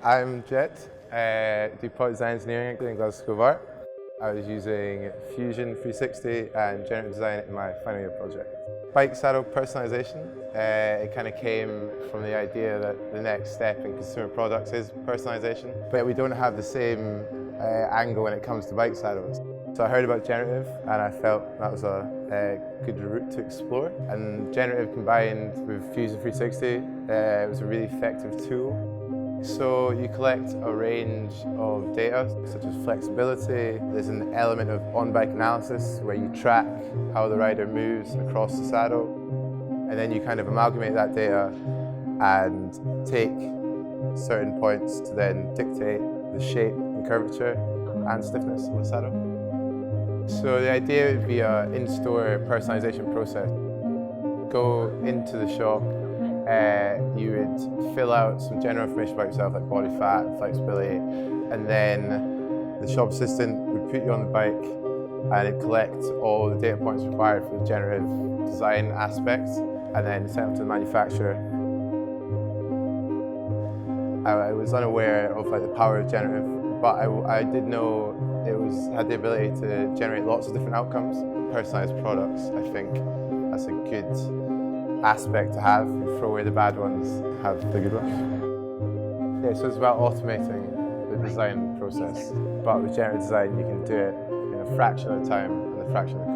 I'm Jed, do product design engineering at Glasgow School of Art. I was using Fusion 360 and Generative design in my final year project. Bike saddle personalization, it kind of came from the idea that the next step in consumer products is personalization, but we don't have the same angle when it comes to bike saddles. So I heard about Generative and I felt that was a good route to explore. And Generative combined with Fusion 360, it was a really effective tool. So you collect a range of data, such as flexibility. There's an element of on-bike analysis where you track how the rider moves across the saddle. And then you kind of amalgamate that data and take certain points to then dictate the shape and curvature and stiffness of the saddle. So the idea would be an in-store personalization process. Go into the shop, you would fill out some general information about yourself, like body fat and flexibility, and then the shop assistant would put you on the bike and it'd collect all the data points required for the generative design aspects and then send them to the manufacturer. I was unaware of the power of generative, but I did know it had the ability to generate lots of different outcomes. Personalised products, I think that's a good aspect to have. You throw away the bad ones, have the good ones. Yeah, so it's about automating the design process, but with generative design you can do it in a fraction of the time and a fraction of the